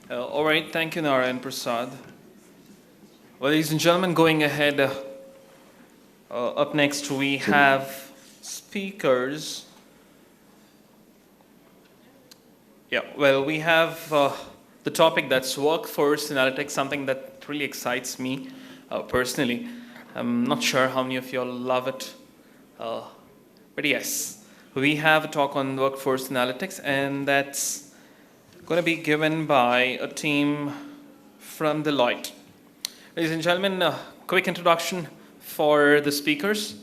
All right, thank you, Nara and Prasad. Well, ladies and gentlemen, going ahead, up next we have speakers. Yeah, well, we have the topic that's workforce analytics, something that really excites me personally. I'm not sure how many of you all love it, but yes, we have a talk on workforce analytics, and that's going to be given by a team from Deloitte. Ladies and gentlemen, a quick introduction for the speakers.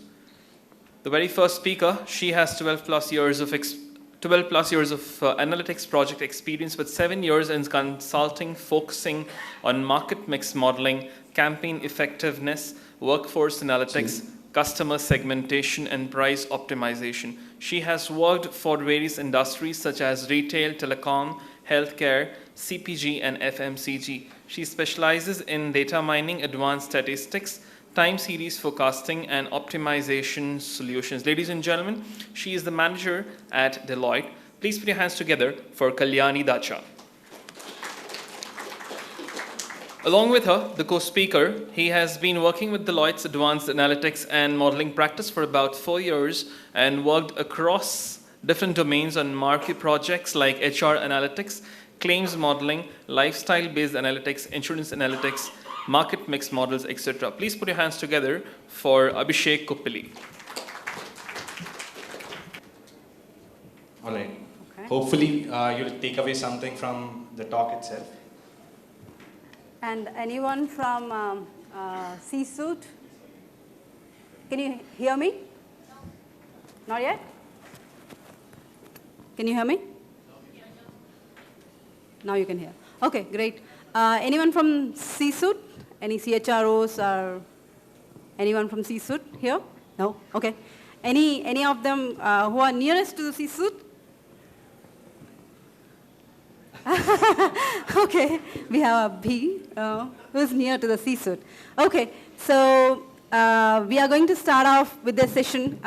The very first speaker, she has 12 plus years of analytics project experience with 7 years in consulting, focusing on market mix modeling, campaign effectiveness, workforce analytics, customer segmentation, and price optimization. She has worked for various industries such as retail, telecom, healthcare, CPG, and FMCG. She specializes in data mining, advanced statistics, time series forecasting, and optimization solutions. Ladies and gentlemen, she is the manager at Deloitte. Please put your hands together for Kalyani Dacha. Along with her, the co-speaker, he has been working with Deloitte's advanced analytics and modeling practice for about 4 years and worked across different domains on marquee projects like HR analytics, claims modeling, lifestyle-based analytics, insurance analytics, market mix models, etc. Please put your hands together for Abhishek Kuppilli. All right. Okay. Hopefully, you'll take away something from the talk itself. And anyone from C-suite? Can you hear me? Not yet? Can you hear me? Now you can hear. Okay, great. Anyone from C-suite? Any CHROs or anyone from C-suite here? No? Okay. Any of them who are nearest to the C-suite? Okay, we have a B who is near to the C-suite. Okay, so we are going to start off with this session.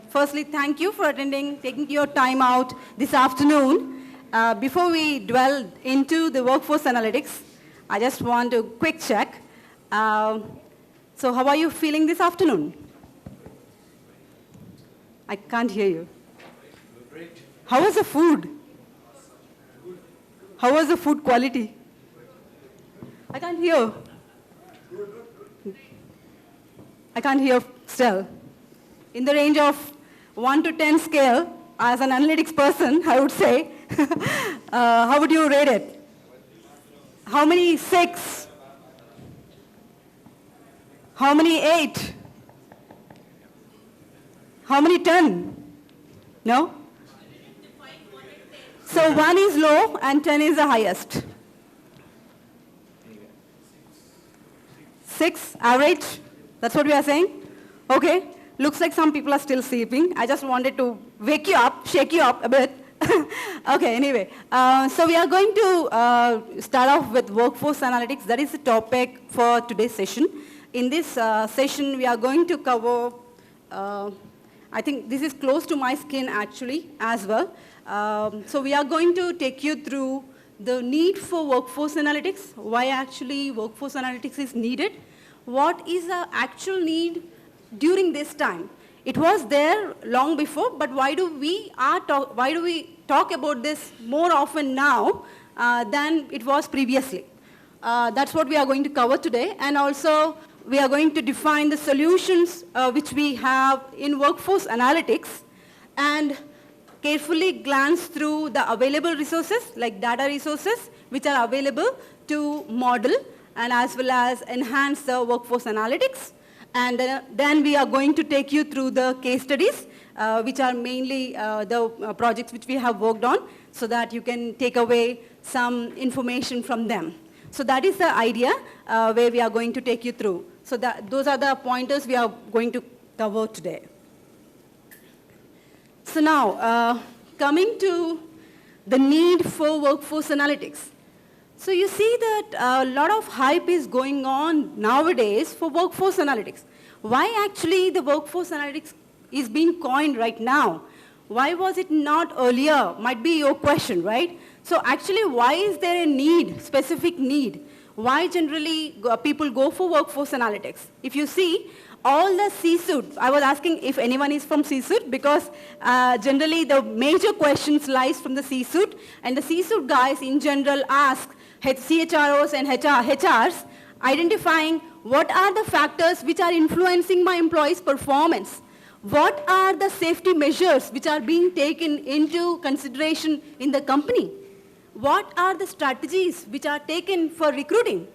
Firstly, thank you for attending, taking your time out this afternoon. Before we dwell into the workforce analytics, I just want a quick check. So how are you feeling this afternoon? I can't hear you. How was the food? How was the food quality? I can't hear. I can't hear still. In the range of 1 to 10 scale, as an analytics person, I would say, how would you rate it? How many 6? How many 8? How many 10? No? So 1 is low and 10 is the highest. 6, average? That's what we are saying? Okay. Looks like some people are still sleeping. I just wanted to wake you up, shake you up a bit. Okay, anyway. So we are going to start off with workforce analytics. That is the topic for today's session. In this session, we are going to cover, I think this is close to my skin actually as well. So we are going to take you through the need for workforce analytics, why actually workforce analytics is needed, what is the actual need during this time. It was there long before, but why do we talk about this more often now than it was previously? That's what we are going to cover today, and also we are going to define the solutions which we have in workforce analytics, and carefully glance through the available resources, like data resources, which are available to model and as well as enhance the workforce analytics. And then we are going to take you through the case studies, which are mainly the projects which we have worked on, so that you can take away some information from them. So that is the idea where we are going to take you through. So those are the pointers we are going to cover today. So now, coming to the need for workforce analytics. So you see that a lot of hype is going on nowadays for workforce analytics. Why actually the workforce analytics is being coined right now? Why was it not earlier? Might be your question, right? So actually, why is there a need, specific need? Why generally people go for workforce analytics? If you see, all the C-suite, I was asking if anyone is from C-suite because generally the major questions lies from the C-suite, and the C-suite guys in general ask CHROs and HRs identifying what are the factors which are influencing my employees' performance. What are the safety measures which are being taken into consideration in the company? What are the strategies which are taken for recruiting?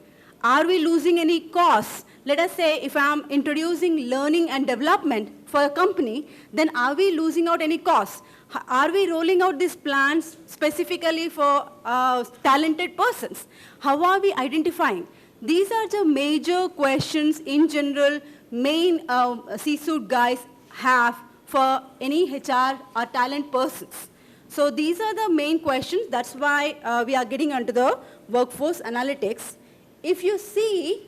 Are we losing any costs? Let us say if I'm introducing learning and development for a company, then are we losing out any costs? Are we rolling out these plans specifically for talented persons? How are we identifying? These are the major questions in general main C-suite guys have for any HR or talent persons. So these are the main questions. That's why we are getting onto the workforce analytics. If you see,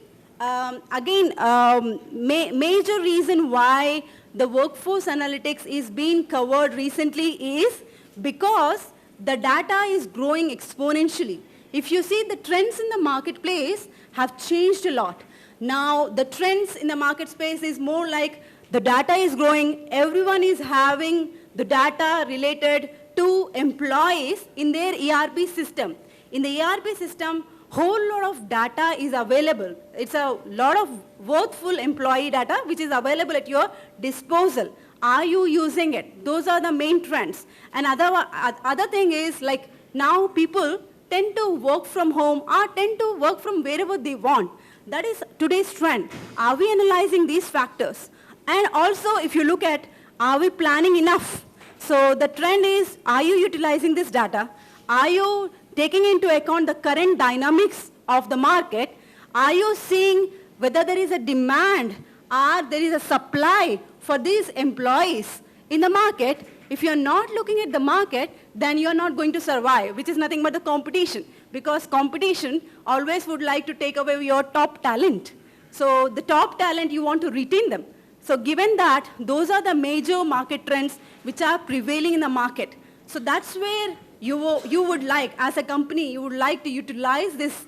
major reason why the workforce analytics is being covered recently is because the data is growing exponentially. If you see, the trends in the marketplace have changed a lot. Now, the trends in the market space is more like the data is growing, everyone is having the data related to employees in their ERP system. In the ERP system, whole lot of data is available. It's a lot of worthful employee data which is available at your disposal. Are you using it? Those are the main trends. And other thing is like now people tend to work from home or tend to work from wherever they want. That is today's trend. Are we analyzing these factors? And also if you look at, are we planning enough? So the trend is, are you utilizing this data? Are you taking into account the current dynamics of the market? Are you seeing whether there is a demand or there is a supply for these employees in the market? If you're not looking at the market, then you're not going to survive, which is nothing but the competition. Because competition always would like to take away your top talent. So the top talent, you want to retain them. So given that, those are the major market trends which are prevailing in the market. So that's where you would like, as a company, you would like to utilize this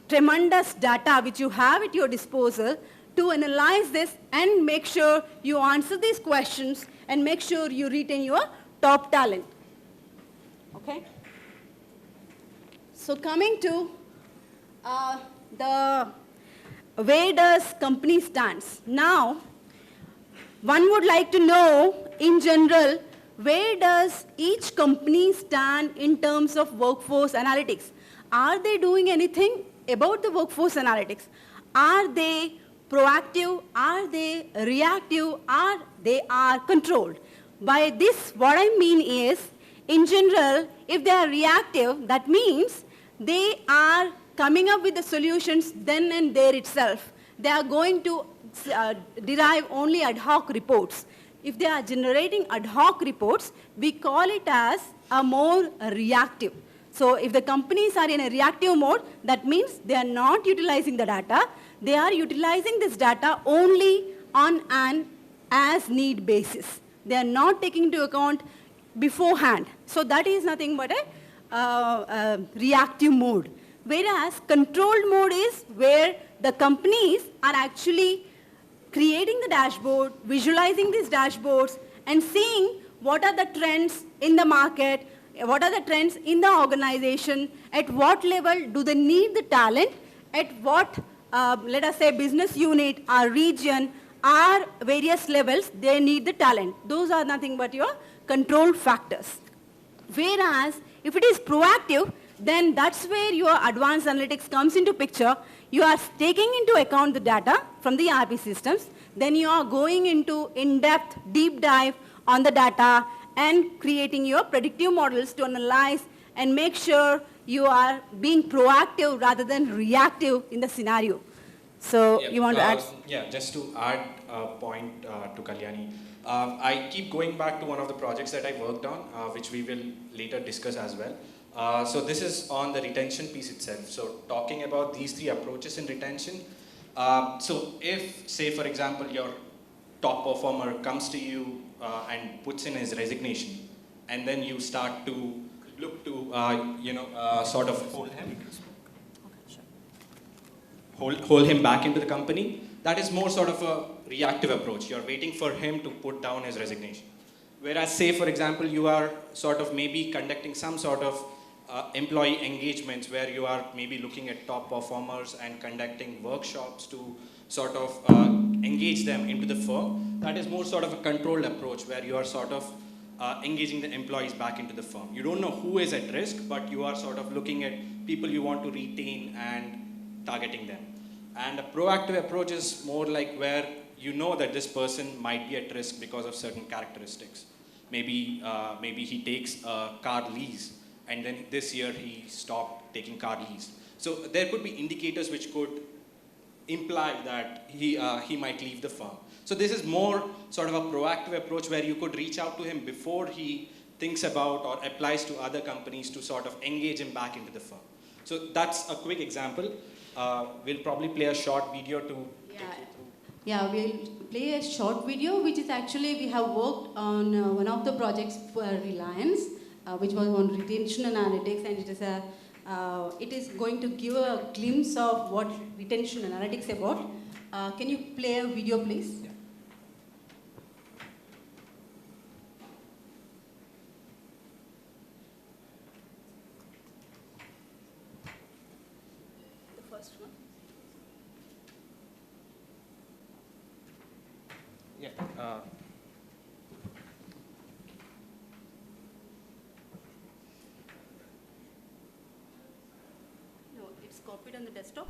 tremendous data which you have at your disposal to analyze this and make sure you answer these questions and make sure you retain your top talent. Okay? So coming to the where does company stands? Now, one would like to know, in general, where does each company stand in terms of workforce analytics? Are they doing anything about the workforce analytics? Are they proactive? Are they reactive? Are they controlled? By this, what I mean is, in general, if they are reactive, that means they are coming up with the solutions then and there itself. They are going to derive only ad hoc reports. If they are generating ad hoc reports, we call it as a more reactive. So if the companies are in a reactive mode, that means they are not utilizing the data. They are utilizing this data only on an as-need basis. They are not taking into account beforehand. So that is nothing but a reactive mode. Whereas controlled mode is where the companies are actually creating the dashboard, visualizing these dashboards, and seeing what are the trends in the market, what are the trends in the organization, at what level do they need the talent, at what, let us say, business unit or region or various levels they need the talent. Those are nothing but your control factors. Whereas, if it is proactive, then that's where your advanced analytics comes into picture. You are taking into account the data from the ERP systems, then you are going into in-depth, deep dive on the data and creating your predictive models to analyze and make sure you are being proactive rather than reactive in the scenario. So you want to add? Yeah, just to add a point to Kalyani. I keep going back to one of the projects that I worked on, which we will later discuss as well. So this is on the retention piece itself. So talking about these three approaches in retention. So if, say for example, your top performer comes to you and puts in his resignation, and then you start to look to, sort of hold him back into the company. That is more sort of a reactive approach. You're waiting for him to put down his resignation. Whereas, say, for example, you are sort of maybe conducting some sort of employee engagements where you are maybe looking at top performers and conducting workshops to sort of engage them into the firm. That is more sort of a controlled approach where you are sort of engaging the employees back into the firm. You don't know who is at risk, but you are sort of looking at people you want to retain and targeting them. And a proactive approach is more like where you know that this person might be at risk because of certain characteristics. Maybe he takes a car lease, and then this year he stopped taking car lease. So there could be indicators which could imply that he might leave the firm. So this is more sort of a proactive approach where you could reach out to him before he thinks about or applies to other companies to sort of engage him back into the firm. So that's a quick example. We'll probably play a short video to take you through. Yeah, we'll play a short video, which is actually we have worked on one of the projects for Reliance, which was on retention analytics, and it is going to give a glimpse of what retention analytics is about. Can you play a video, please? Yeah. The first one. Yeah. No, it's copied on the desktop.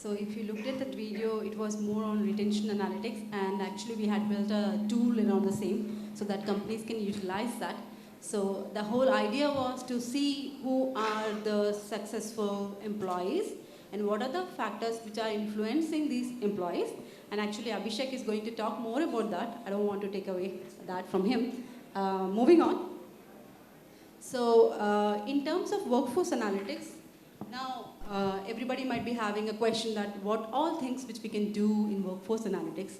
So if you looked at that video, it was more on retention analytics, and actually we had built a tool around the same so that companies can utilize that. So the whole idea was to see who are the successful employees and what are the factors which are influencing these employees. And actually Abhishek is going to talk more about that. I don't want to take away that from him. Moving on. So in terms of workforce analytics, now everybody might be having a question that what all things which we can do in workforce analytics.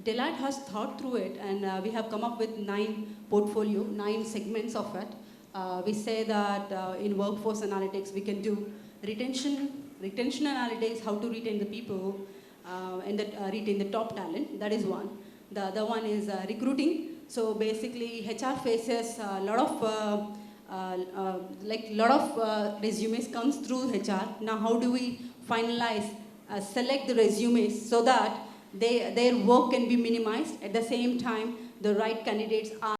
Deloitte has thought through it, and we have come up with 9 segments of it. We say that in workforce analytics we can do retention analytics, how to retain the people and retain the top talent. That is one. The other one is recruiting. So basically HR faces a lot of resumes comes through HR. Now how do we finalize, select the resumes so that their work can be minimized, at the same time the right candidates are